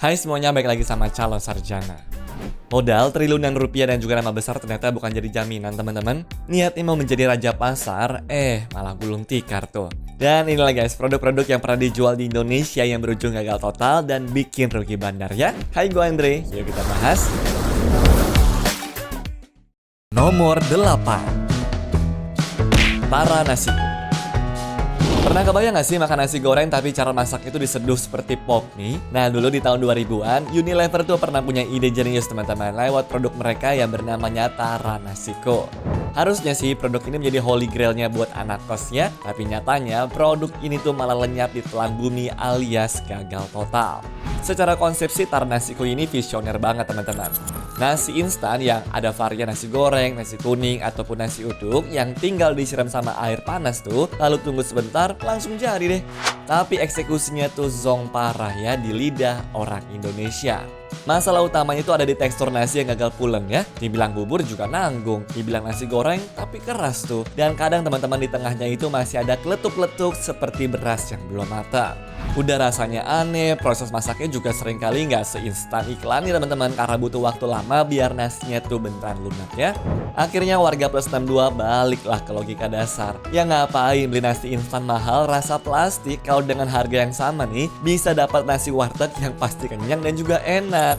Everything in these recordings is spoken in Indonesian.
Hai semuanya, balik lagi sama calon sarjana. Modal triliunan rupiah dan juga nama besar ternyata bukan jadi jaminan teman-teman. Niatnya mau menjadi raja pasar, malah gulung tikar tuh. Dan inilah guys, produk-produk yang pernah dijual di Indonesia yang berujung gagal total dan bikin rugi bandar ya. Hai, gue Andre, yuk kita bahas. Nomor 8. Tara nasi. Pernah kebayang gak sih makan nasi goreng tapi cara masak itu diseduh seperti pop mie? Nah dulu di tahun 2000-an, Unilever tuh pernah punya ide jenius teman-teman lewat produk mereka yang bernamanya Tara Nasiko. Harusnya sih produk ini menjadi holy grailnya buat anak kos ya, tapi nyatanya produk ini tuh malah lenyap di telan bumi alias gagal total. Secara konsep sih Tara Nasiko ini visioner banget teman-teman. Nasi instan yang ada varian nasi goreng, nasi kuning, ataupun nasi uduk yang tinggal disiram sama air panas tuh, lalu tunggu sebentar, langsung jadi deh. Tapi eksekusinya tuh zong parah ya di lidah orang Indonesia. Masalah utamanya itu ada di tekstur nasi yang gagal pulen ya. Dibilang bubur juga nanggung, dibilang nasi goreng tapi keras tuh. Dan kadang teman-teman di tengahnya itu masih ada kletuk-kletuk seperti beras yang belum matang. Udah rasanya aneh, proses masaknya juga seringkali nggak seinstan iklan nih teman-teman, karena butuh waktu lama biar nasinya tuh beneran lunak ya. Akhirnya warga plus 62 baliklah ke logika dasar. Ya ngapain beli nasi instan mahal rasa plastik kalau dengan harga yang sama nih bisa dapat nasi warteg yang pasti kenyang dan juga enak.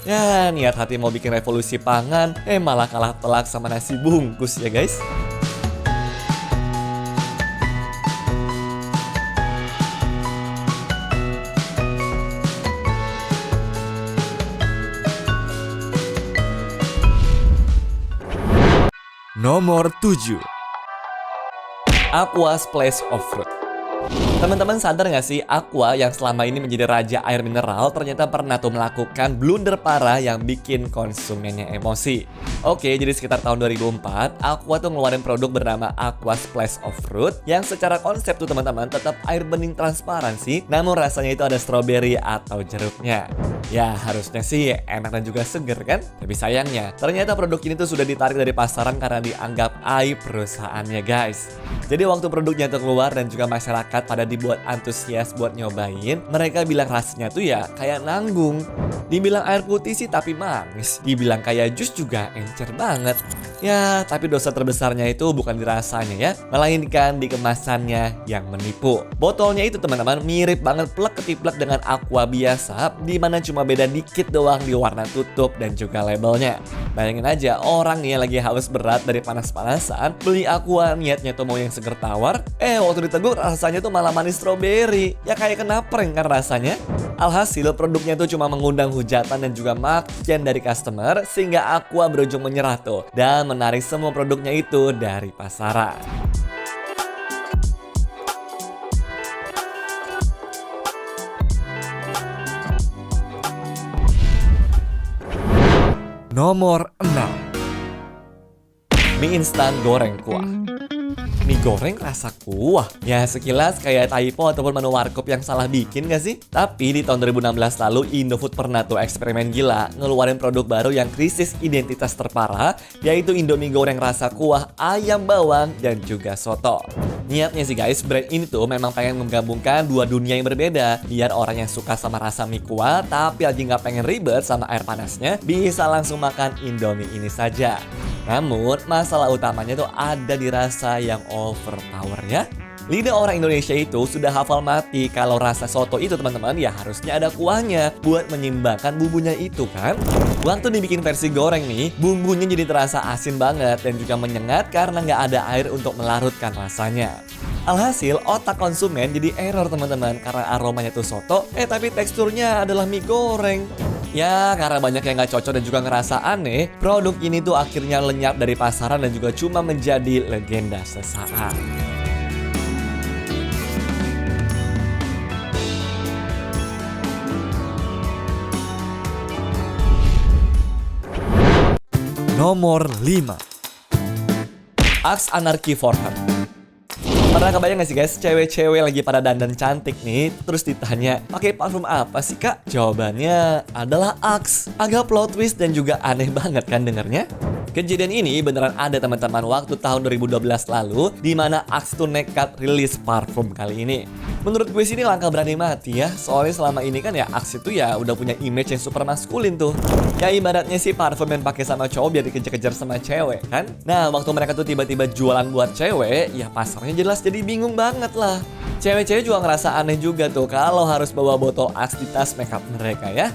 Ya niat hati mau bikin revolusi pangan, malah kalah telak sama nasi bungkus ya guys. Nomor 7. Aqua Splash of Fruit. Teman-teman sadar gak sih, Aqua yang selama ini menjadi raja air mineral ternyata pernah tuh melakukan blunder parah yang bikin konsumennya emosi. Oke, jadi sekitar tahun 2004, Aqua tuh ngeluarin produk bernama Aqua Splash of Fruit yang secara konsep tuh teman-teman tetap air bening transparan sih, namun rasanya itu ada stroberi atau jeruknya. Ya harusnya sih enak dan juga seger kan? Tapi sayangnya, ternyata produk ini tuh sudah ditarik dari pasaran karena dianggap aib perusahaannya guys. Jadi waktu produknya tuh keluar dan juga masyarakat pada dibuat antusias buat nyobain, mereka bilang rasanya tuh ya kayak nanggung. Dibilang air putih sih tapi manis, dibilang kayak jus juga encer banget. Ya tapi dosa terbesarnya itu bukan di rasanya ya, melainkan di kemasannya yang menipu. Botolnya itu teman-teman mirip banget plek ketiplek dengan Aqua biasa, dimana cuma beda dikit doang di warna tutup dan juga labelnya. Bayangin aja orang nih yang lagi haus berat dari panas-panasan, beli Aqua niatnya tuh mau yang seger tawar, waktu ditegur rasanya tuh malah manis stroberi. Ya kayak kena prank kan rasanya. Alhasil produknya tuh cuma mengundang hujatan dan juga makian dari customer, sehingga Aqua berujung menyerah tuh dan menarik semua produknya itu dari pasaran. Nomor 6. Mie instan goreng kuah. Mie goreng rasa kuah? Ya sekilas kayak typo ataupun menu warkop yang salah bikin gak sih? Tapi di tahun 2016 lalu Indofood pernah tuh eksperimen gila ngeluarin produk baru yang krisis identitas terparah, yaitu Indomie goreng rasa kuah, ayam bawang, dan juga soto. Niatnya sih guys, brand ini tuh memang pengen menggabungkan dua dunia yang berbeda, biar orang yang suka sama rasa mie kuah tapi lagi nggak pengen ribet sama air panasnya bisa langsung makan Indomie ini saja. Namun masalah utamanya tuh ada di rasa yang overpower ya. Lidah orang Indonesia itu sudah hafal mati kalau rasa soto itu teman-teman ya harusnya ada kuahnya buat menyimbangkan bumbunya itu kan. Waktu dibikin versi goreng nih, bumbunya jadi terasa asin banget dan juga menyengat karena nggak ada air untuk melarutkan rasanya. Alhasil otak konsumen jadi error teman-teman karena aromanya tuh soto, tapi teksturnya adalah mie goreng. Ya karena banyak yang gak cocok dan juga ngerasa aneh, produk ini tuh akhirnya lenyap dari pasaran dan juga cuma menjadi legenda sesaat. Nomor 5. Axe Anarchy for Her. Pernah kebayang gak sih guys, cewek-cewek lagi pada dandan cantik nih, terus ditanya, pakai parfum apa sih kak? Jawabannya adalah Axe. Agak plot twist dan juga aneh banget kan dengernya? Kejadian ini beneran ada teman-teman waktu tahun 2012 lalu, di mana Axe tuh nekat rilis parfum kali ini. Menurut gue sih ini langkah berani mati ya, soalnya selama ini kan ya Axe itu ya udah punya image yang super maskulin tuh. Ya ibaratnya sih parfum yang pakai sama cowok biar dikejar-kejar sama cewek kan. Nah waktu mereka tuh tiba-tiba jualan buat cewek, ya pasarnya jelas jadi bingung banget lah. Cewek-cewek juga ngerasa aneh juga tuh kalau harus bawa botol Axe di tas makeup mereka ya.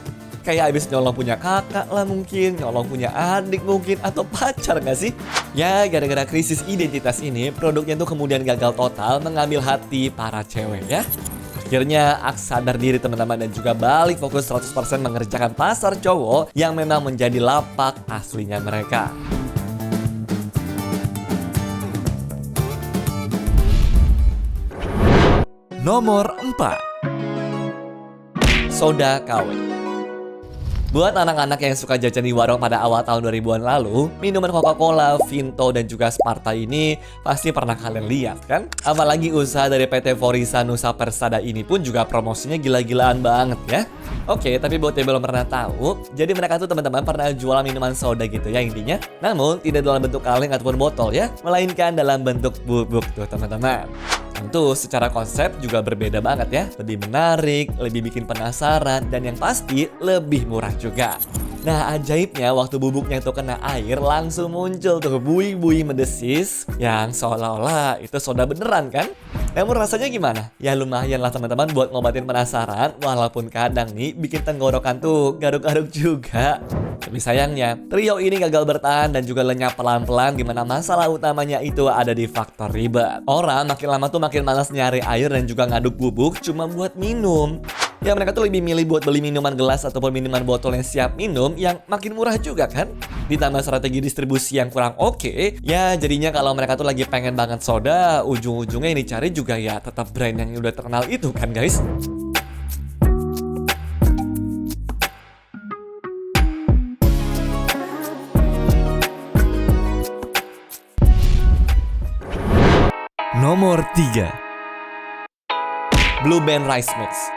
Kayak abis nyolong punya kakak lah mungkin, nyolong punya adik mungkin, atau pacar gak sih? Ya gara-gara krisis identitas ini, produknya tuh kemudian gagal total mengambil hati para cewek ya. Akhirnya Axe sadar diri teman-teman dan juga balik fokus 100% mengerjakan pasar cowok yang memang menjadi lapak aslinya mereka. Nomor 4. Soda KW. Buat anak-anak yang suka jajan di warung pada awal tahun 2000-an lalu, minuman Coca-Cola, Vimto, dan juga Sparta ini pasti pernah kalian lihat kan? Apalagi usaha dari PT Forisa Nusa Persada ini pun juga promosinya gila-gilaan banget ya. Oke, tapi buat yang belum pernah tahu, jadi mereka tuh teman-teman pernah jual minuman soda gitu ya intinya. Namun tidak dalam bentuk kaleng ataupun botol ya, melainkan dalam bentuk bubuk tuh teman-teman. Tentu secara konsep juga berbeda banget ya. Lebih menarik, lebih bikin penasaran, dan yang pasti lebih murah juga. Nah ajaibnya waktu bubuknya itu kena air langsung muncul tuh buih-buih mendesis yang seolah-olah itu soda beneran kan? Namun rasanya gimana? Ya lumayan lah teman-teman buat ngobatin penasaran, walaupun kadang nih bikin tenggorokan tuh garuk-garuk juga. Tapi sayangnya, trio ini gagal bertahan dan juga lenyap pelan-pelan, di mana masalah utamanya itu ada di faktor ribet. Orang makin lama tuh makin malas nyari air dan juga ngaduk bubuk cuma buat minum. Ya mereka tuh lebih milih buat beli minuman gelas ataupun minuman botol yang siap minum yang makin murah juga kan. Ditambah strategi distribusi yang kurang oke, ya jadinya kalau mereka tuh lagi pengen banget soda, ujung-ujungnya yang dicari juga ya tetap brand yang udah terkenal itu kan guys. Nomor 3. Blue Band Rice Mix.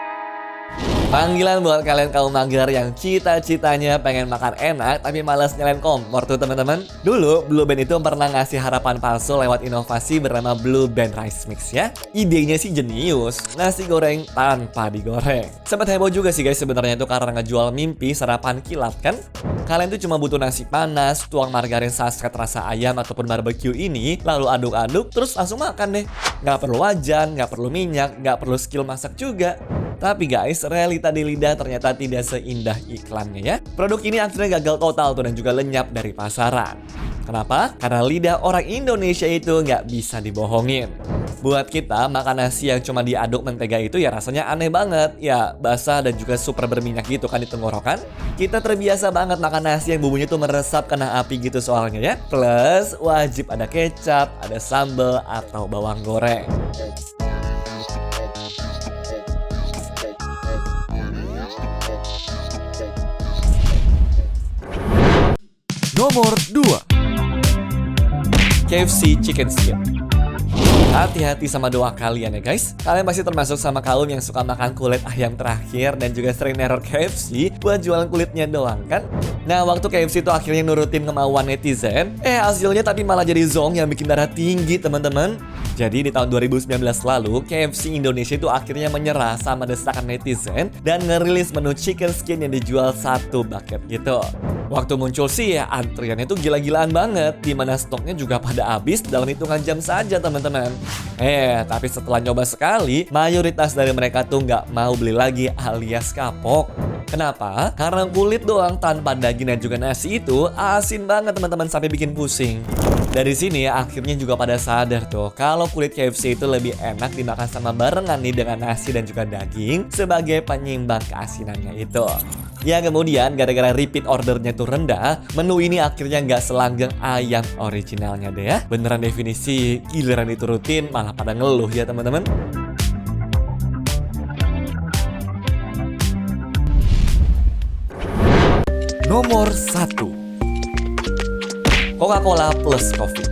Panggilan buat kalian kaum mager yang cita-citanya pengen makan enak tapi malas nyalain kompor tuh teman-teman. Dulu Blue Band itu pernah ngasih harapan palsu lewat inovasi bernama Blue Band Rice Mix ya. Idenya sih jenius, nasi goreng tanpa digoreng. Sempat heboh juga sih guys sebenarnya itu karena ngejual mimpi sarapan kilat kan. Kalian tuh cuma butuh nasi panas, tuang margarin sasket rasa ayam ataupun barbecue ini, lalu aduk-aduk terus langsung makan deh. Nggak perlu wajan, nggak perlu minyak, nggak perlu skill masak juga. Tapi guys, realita di lidah ternyata tidak seindah iklannya ya. Produk ini akhirnya gagal total tuh dan juga lenyap dari pasaran. Kenapa? Karena lidah orang Indonesia itu nggak bisa dibohongin. Buat kita, makan nasi yang cuma diaduk mentega itu ya rasanya aneh banget. Ya, basah dan juga super berminyak gitu kan di tenggorokan. Kita terbiasa banget makan nasi yang bumbunya tuh meresap kena api gitu soalnya ya. Plus, wajib ada kecap, ada sambal, atau bawang goreng. Nomor 2. KFC Chicken Skin. Hati-hati sama doa kalian ya guys. Kalian pasti termasuk sama kaum yang suka makan kulit ayam terakhir dan juga sering neror KFC buat jualan kulitnya doang kan. Nah waktu KFC itu akhirnya nurutin kemauan netizen, hasilnya tapi malah jadi zong yang bikin darah tinggi teman-teman. Jadi di tahun 2019 lalu, KFC Indonesia itu akhirnya menyerah sama desakan netizen dan ngerilis menu chicken skin yang dijual satu bucket gitu. Waktu muncul sih ya antriannya tuh gila-gilaan banget, dimana stoknya juga pada habis dalam hitungan jam saja teman-teman. Tapi setelah nyoba sekali, mayoritas dari mereka tuh nggak mau beli lagi alias kapok. Kenapa? Karena kulit doang tanpa daging dan juga nasi itu asin banget teman-teman sampai bikin pusing. Dari sini akhirnya juga pada sadar tuh kalau kulit KFC itu lebih enak dimakan sama barengan nih dengan nasi dan juga daging sebagai penyeimbang keasinannya itu. Ya kemudian gara-gara repeat ordernya tuh rendah, menu ini akhirnya nggak selanggeng ayam originalnya deh ya. Beneran definisi giliran diturutin malah pada ngeluh ya teman-teman. Nomor 1. Coca-Cola plus Coffee.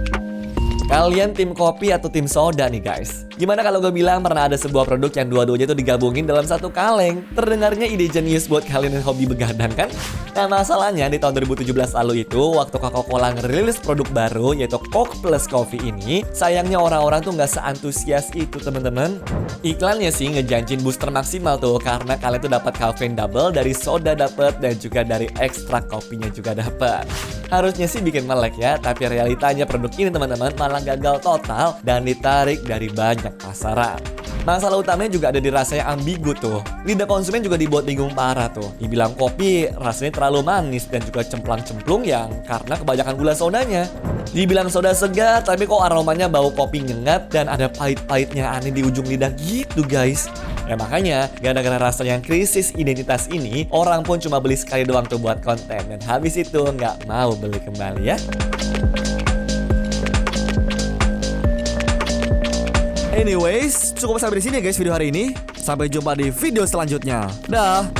Kalian tim kopi atau tim soda nih guys? Gimana kalau gue bilang pernah ada sebuah produk yang dua-duanya tuh digabungin dalam satu kaleng? Terdengarnya ide jenius buat kalian yang hobi begadang kan? Nah masalahnya di tahun 2017 lalu itu waktu Coca-Cola ngerilis produk baru yaitu Coke Plus Coffee ini, sayangnya orang-orang tuh nggak seantusias itu teman-teman. Iklannya sih ngejanjin booster maksimal tuh karena kalian tuh dapat caffeine double dari soda dapat dan juga dari ekstrak kopinya juga dapat. Harusnya sih bikin melek ya, tapi realitanya produk ini teman-teman malah gagal total dan ditarik dari banyak pasaran. Masalah utamanya juga ada di rasa yang ambigu tuh. Lidah konsumen juga dibuat bingung parah tuh. Dibilang kopi rasanya terlalu manis dan juga cemplang-cemplung yang karena kebanyakan gula sodanya. Dibilang soda segar tapi kok aromanya bau kopi nyengat dan ada pahit-pahitnya aneh di ujung lidah gitu guys. Ya makanya gara-gara rasa yang krisis identitas ini, orang pun cuma beli sekali doang tuh buat konten dan habis itu nggak mau beli kembali ya. Anyways, cukup sampai di sini ya guys video hari ini. Sampai jumpa di video selanjutnya. Dah.